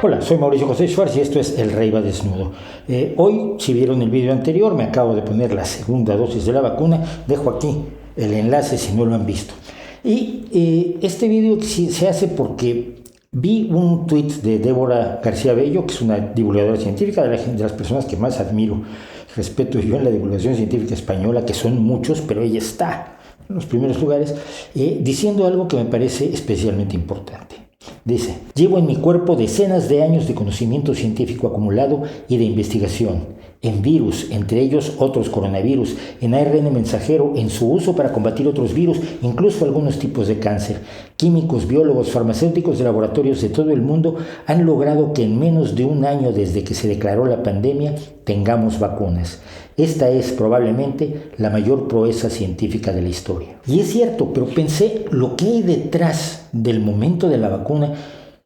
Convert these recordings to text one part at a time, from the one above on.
Hola, soy Mauricio José Schwartz y esto es El Rey va desnudo. Hoy, si vieron el video anterior, me acabo de poner la segunda dosis de la vacuna. Dejo aquí el enlace si no lo han visto. Y este video se hace porque vi un tweet de Débora García Bello, que es una divulgadora científica, de las personas que más admiro, respeto yo en la divulgación científica española, que son muchos, pero ella está en los primeros lugares, diciendo algo que me parece especialmente importante. Dice: llevo en mi cuerpo decenas de años de conocimiento científico acumulado y de investigación, en virus, entre ellos otros coronavirus, en ARN mensajero, en su uso para combatir otros virus, incluso algunos tipos de cáncer. Químicos, biólogos, farmacéuticos de laboratorios de todo el mundo han logrado que en menos de un año desde que se declaró la pandemia tengamos vacunas. Esta es probablemente la mayor proeza científica de la historia. Y es cierto, pero pensé, lo que hay detrás del momento de la vacuna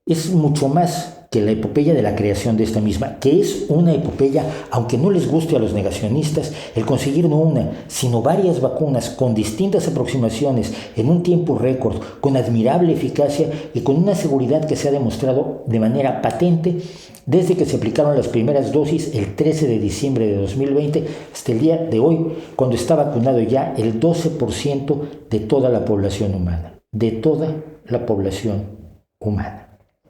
es mucho más que la epopeya de la creación de esta misma, que es una epopeya, aunque no les guste a los negacionistas, el conseguir no una, sino varias vacunas con distintas aproximaciones en un tiempo récord, con admirable eficacia y con una seguridad que se ha demostrado de manera patente desde que se aplicaron las primeras dosis el 13 de diciembre de 2020 hasta el día de hoy, cuando está vacunado ya el 12% de toda la población humana. De toda la población humana.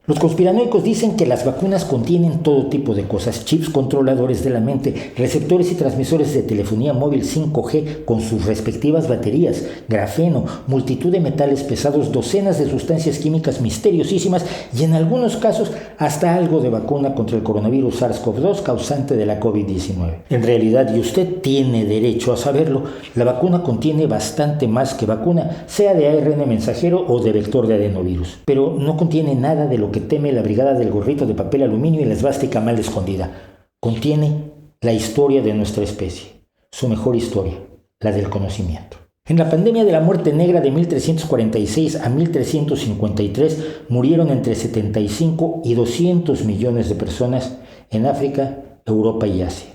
Los conspiranoicos dicen que las vacunas contienen todo tipo de cosas: chips controladores de la mente, receptores y transmisores de telefonía móvil 5G con sus respectivas baterías, grafeno, multitud de metales pesados, docenas de sustancias químicas misteriosísimas y en algunos casos hasta algo de vacuna contra el coronavirus SARS-CoV-2 causante de la COVID-19. En realidad, y usted tiene derecho a saberlo, la vacuna contiene bastante más que vacuna, sea de ARN mensajero o de vector de adenovirus, pero no contiene nada de lo que teme la brigada del gorrito de papel aluminio y la esvástica mal escondida. Contiene la historia de nuestra especie, su mejor historia, la del conocimiento. En la pandemia de la muerte negra de 1346 a 1353 murieron entre 75 y 200 millones de personas en África, Europa y Asia.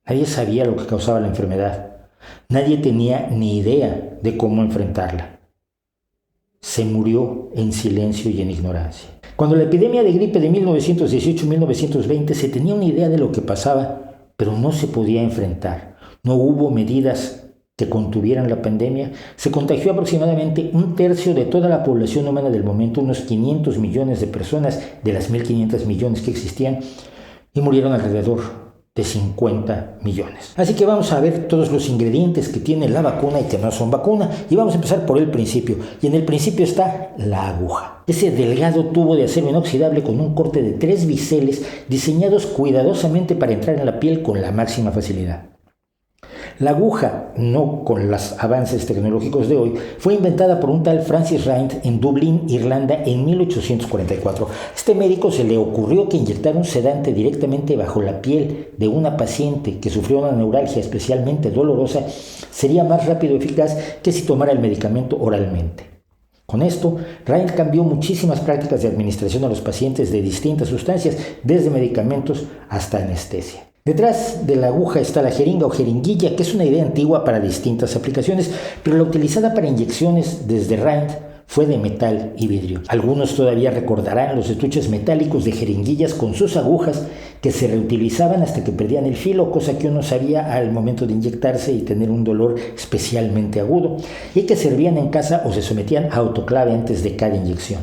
Nadie sabía lo que causaba la enfermedad. Nadie tenía ni idea de cómo enfrentarla. Se murió en silencio y en ignorancia. Cuando la epidemia de gripe de 1918-1920 se tenía una idea de lo que pasaba, pero no se podía enfrentar. No hubo medidas que contuvieran la pandemia. Se contagió aproximadamente un tercio de toda la población humana del momento, unos 500 millones de personas de las 1.500 millones que existían, y murieron alrededor de 50 millones. Así que vamos a ver todos los ingredientes que tiene la vacuna y que no son vacuna, y vamos a empezar por el principio. Y en el principio está la aguja. Ese delgado tubo de acero inoxidable con un corte de 3 biseles diseñados cuidadosamente para entrar en la piel con la máxima facilidad. La aguja, no con los avances tecnológicos de hoy, fue inventada por un tal Francis Rhind en Dublín, Irlanda, en 1844. A este médico se le ocurrió que inyectar un sedante directamente bajo la piel de una paciente que sufrió una neuralgia especialmente dolorosa sería más rápido y eficaz que si tomara el medicamento oralmente. Con esto, Rhind cambió muchísimas prácticas de administración a los pacientes de distintas sustancias, desde medicamentos hasta anestesia. Detrás de la aguja está la jeringa o jeringuilla, que es una idea antigua para distintas aplicaciones, pero la utilizada para inyecciones desde Rhind fue de metal y vidrio. Algunos todavía recordarán los estuches metálicos de jeringuillas con sus agujas que se reutilizaban hasta que perdían el filo, cosa que uno sabía al momento de inyectarse y tener un dolor especialmente agudo, y que servían en casa o se sometían a autoclave antes de cada inyección.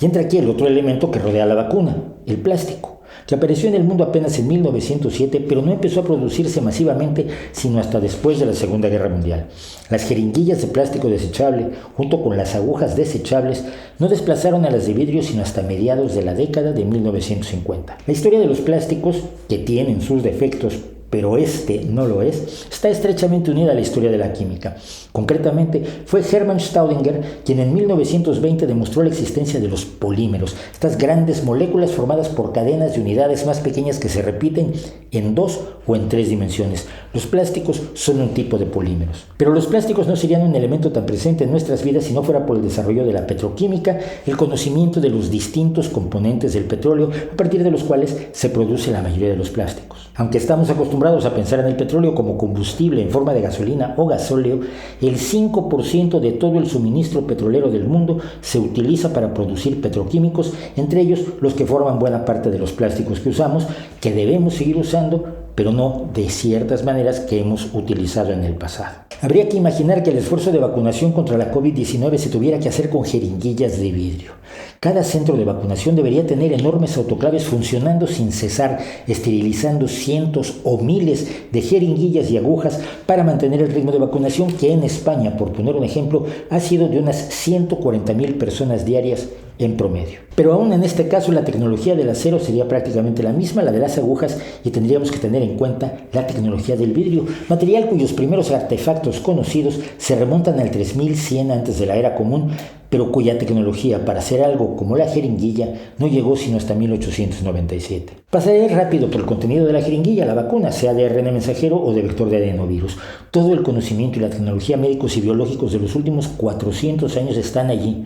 Y entra aquí el otro elemento que rodea la vacuna, el plástico, que apareció en el mundo apenas en 1907, pero no empezó a producirse masivamente sino hasta después de la Segunda Guerra Mundial. Las jeringuillas de plástico desechable, junto con las agujas desechables, no desplazaron a las de vidrio sino hasta mediados de la década de 1950. La historia de los plásticos, que tienen sus defectos, pero este no lo es, está estrechamente unida a la historia de la química. Concretamente, fue Hermann Staudinger quien en 1920 demostró la existencia de los polímeros, estas grandes moléculas formadas por cadenas de unidades más pequeñas que se repiten en 2 o en 3 dimensiones. Los plásticos son un tipo de polímeros. Pero los plásticos no serían un elemento tan presente en nuestras vidas si no fuera por el desarrollo de la petroquímica, el conocimiento de los distintos componentes del petróleo, a partir de los cuales se produce la mayoría de los plásticos. Aunque estamos acostumbrados acostumbrados a pensar en el petróleo como combustible en forma de gasolina o gasóleo, el 5% de todo el suministro petrolero del mundo se utiliza para producir petroquímicos, entre ellos los que forman buena parte de los plásticos que usamos, que debemos seguir usando, pero no de ciertas maneras que hemos utilizado en el pasado. Habría que imaginar que el esfuerzo de vacunación contra la COVID-19 se tuviera que hacer con jeringuillas de vidrio. Cada centro de vacunación debería tener enormes autoclaves funcionando sin cesar, esterilizando cientos o miles de jeringuillas y agujas para mantener el ritmo de vacunación que en España, por poner un ejemplo, ha sido de unas 140,000 personas diarias en promedio. Pero aún en este caso la tecnología del acero sería prácticamente la misma, la de las agujas, y tendríamos que tener en cuenta la tecnología del vidrio, material cuyos primeros artefactos conocidos se remontan al 3100 antes de la era común, pero cuya tecnología para hacer algo como la jeringuilla no llegó sino hasta 1897. Pasaré rápido por el contenido de la jeringuilla, la vacuna, sea de ARN mensajero o de vector de adenovirus. Todo el conocimiento y la tecnología médicos y biológicos de los últimos 400 años están allí.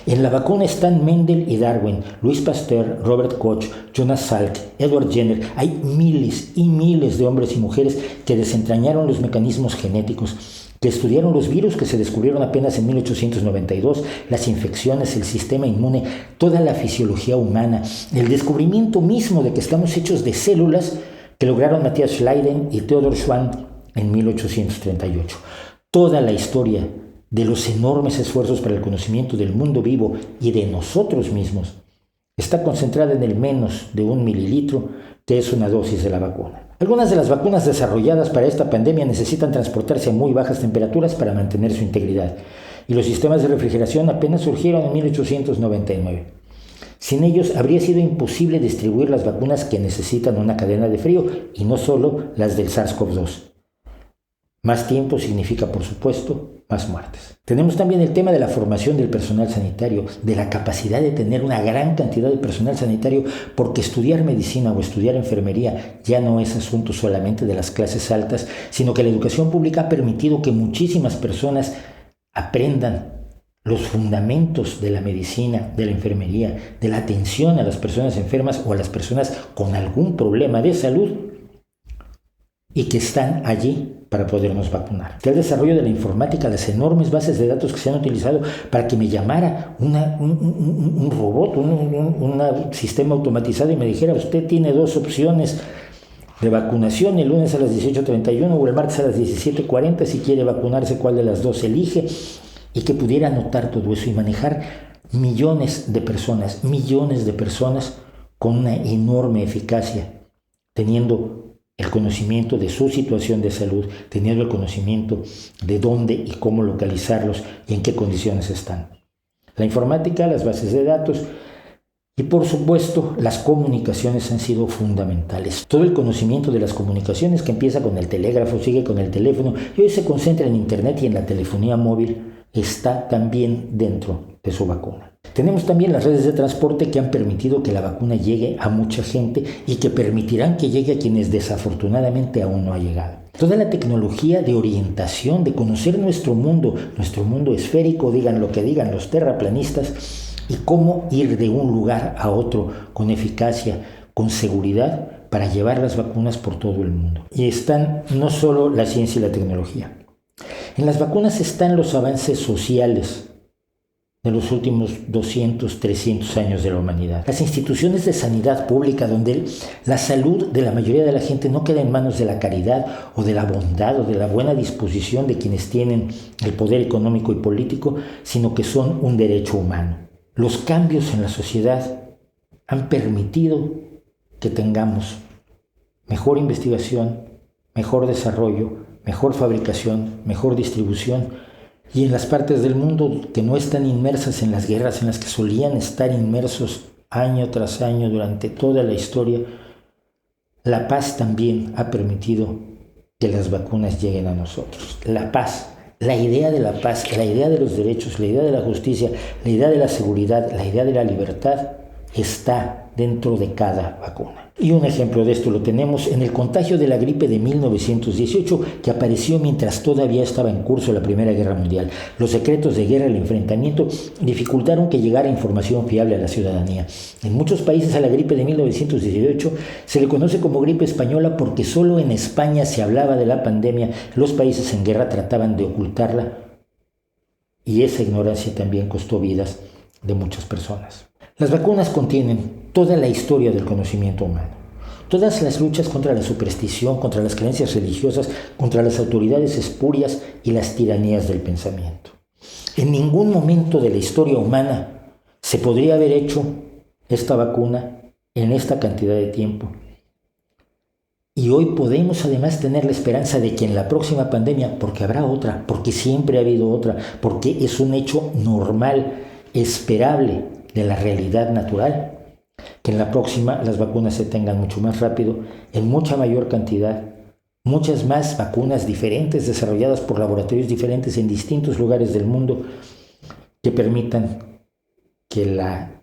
En la vacuna están Mendel y Darwin, Louis Pasteur, Robert Koch, Jonas Salk, Edward Jenner. Hay miles y miles de hombres y mujeres que desentrañaron los mecanismos genéticos, que estudiaron los virus que se descubrieron apenas en 1892, las infecciones, el sistema inmune, toda la fisiología humana, el descubrimiento mismo de que estamos hechos de células que lograron Matthias Leiden y Theodor Schwann en 1838. Toda la historia de los enormes esfuerzos para el conocimiento del mundo vivo y de nosotros mismos está concentrada en el menos de 1 mililitro, que es una dosis de la vacuna. Algunas de las vacunas desarrolladas para esta pandemia necesitan transportarse a muy bajas temperaturas para mantener su integridad, y los sistemas de refrigeración apenas surgieron en 1899. Sin ellos habría sido imposible distribuir las vacunas que necesitan una cadena de frío, y no solo las del SARS-CoV-2. Más tiempo significa, por supuesto, más muertes. Tenemos también el tema de la formación del personal sanitario, de la capacidad de tener una gran cantidad de personal sanitario, porque estudiar medicina o estudiar enfermería ya no es asunto solamente de las clases altas, sino que la educación pública ha permitido que muchísimas personas aprendan los fundamentos de la medicina, de la enfermería, de la atención a las personas enfermas o a las personas con algún problema de salud, y que están allí para podernos vacunar. El desarrollo de la informática, las enormes bases de datos que se han utilizado para que me llamara un robot, un sistema automatizado y me dijera: usted tiene 2 opciones de vacunación, el lunes a las 18:31 o el martes a las 17:40, si quiere vacunarse, ¿cuál de las 2 elige? Y que pudiera anotar todo eso y manejar millones de personas con una enorme eficacia, teniendo el conocimiento de su situación de salud, teniendo el conocimiento de dónde y cómo localizarlos y en qué condiciones están. La informática, las bases de datos y, por supuesto, las comunicaciones han sido fundamentales. Todo el conocimiento de las comunicaciones, que empieza con el telégrafo, sigue con el teléfono y hoy se concentra en Internet y en la telefonía móvil, está también dentro de su vacuna. Tenemos también las redes de transporte que han permitido que la vacuna llegue a mucha gente y que permitirán que llegue a quienes desafortunadamente aún no ha llegado. Toda la tecnología de orientación, de conocer nuestro mundo esférico, digan lo que digan los terraplanistas, y cómo ir de un lugar a otro con eficacia, con seguridad, para llevar las vacunas por todo el mundo. Y están no solo la ciencia y la tecnología. En las vacunas están los avances sociales de los últimos 200, 300 años de la humanidad. Las instituciones de sanidad pública, donde la salud de la mayoría de la gente no queda en manos de la caridad o de la bondad o de la buena disposición de quienes tienen el poder económico y político, sino que son un derecho humano. Los cambios en la sociedad han permitido que tengamos mejor investigación, mejor desarrollo, mejor fabricación, mejor distribución, y en las partes del mundo que no están inmersas en las guerras en las que solían estar inmersos año tras año durante toda la historia, la paz también ha permitido que las vacunas lleguen a nosotros. La paz, la idea de la paz, la idea de los derechos, la idea de la justicia, la idea de la seguridad, la idea de la libertad, está dentro de cada vacuna. Y un ejemplo de esto lo tenemos en el contagio de la gripe de 1918, que apareció mientras todavía estaba en curso la Primera Guerra Mundial. Los secretos de guerra y el enfrentamiento dificultaron que llegara información fiable a la ciudadanía. En muchos países a la gripe de 1918 se le conoce como gripe española porque solo en España se hablaba de la pandemia. Los países en guerra trataban de ocultarla y esa ignorancia también costó vidas de muchas personas. Las vacunas contienen toda la historia del conocimiento humano, todas las luchas contra la superstición, contra las creencias religiosas, contra las autoridades espurias y las tiranías del pensamiento. En ningún momento de la historia humana se podría haber hecho esta vacuna en esta cantidad de tiempo. Y hoy podemos además tener la esperanza de que en la próxima pandemia, porque habrá otra, porque siempre ha habido otra, porque es un hecho normal, esperable de la realidad natural, que en la próxima las vacunas se tengan mucho más rápido, en mucha mayor cantidad, muchas más vacunas diferentes desarrolladas por laboratorios diferentes en distintos lugares del mundo que permitan que la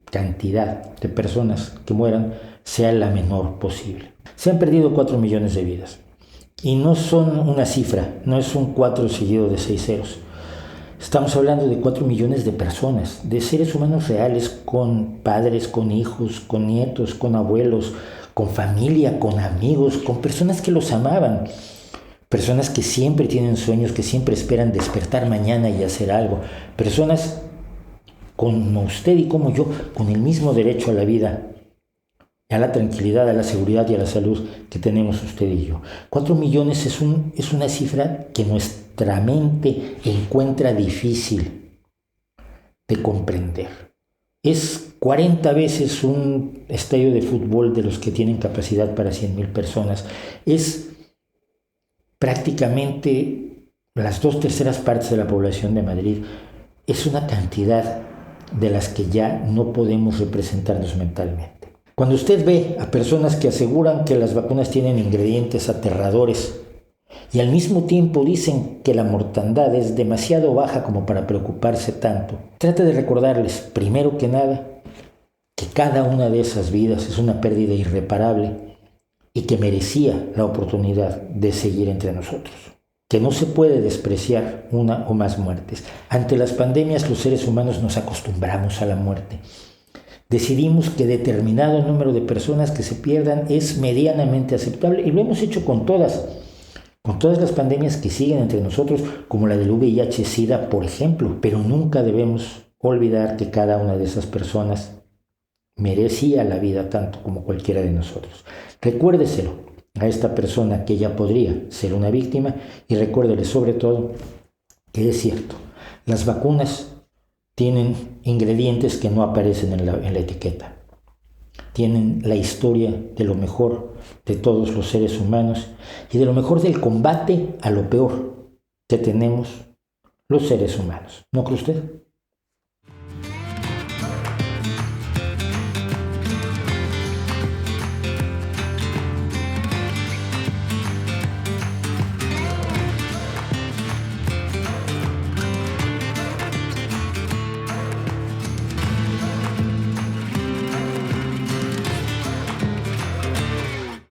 cantidad de personas que mueran sea la menor posible. Se han perdido 4 millones de vidas y no son una cifra, no es un 4 seguido de 6 ceros. Estamos hablando de 4 millones de personas, de seres humanos reales, con padres, con hijos, con nietos, con abuelos, con familia, con amigos, con personas que los amaban, personas que siempre tienen sueños, que siempre esperan despertar mañana y hacer algo, personas como usted y como yo, con el mismo derecho a la vida, a la tranquilidad, a la seguridad y a la salud que tenemos usted y yo. 4 millones es una cifra que nuestra mente encuentra difícil de comprender. Es 40 veces un estadio de fútbol de los que tienen capacidad para 100,000 personas. Es prácticamente las 2/3 partes de la población de Madrid. Es una cantidad de las que ya no podemos representarnos mentalmente. Cuando usted ve a personas que aseguran que las vacunas tienen ingredientes aterradores y al mismo tiempo dicen que la mortandad es demasiado baja como para preocuparse tanto, trate de recordarles, primero que nada, que cada una de esas vidas es una pérdida irreparable y que merecía la oportunidad de seguir entre nosotros. Que no se puede despreciar una o más muertes. Ante las pandemias, los seres humanos nos acostumbramos a la muerte. Decidimos que determinado número de personas que se pierdan es medianamente aceptable y lo hemos hecho con todas las pandemias que siguen entre nosotros, como la del VIH-Sida, por ejemplo, pero nunca debemos olvidar que cada una de esas personas merecía la vida tanto como cualquiera de nosotros. Recuérdeselo a esta persona que ya podría ser una víctima y recuérdele sobre todo que es cierto, las vacunas tienen ingredientes que no aparecen en la etiqueta. Tienen la historia de lo mejor de todos los seres humanos y de lo mejor del combate a lo peor que tenemos los seres humanos. ¿No cree usted?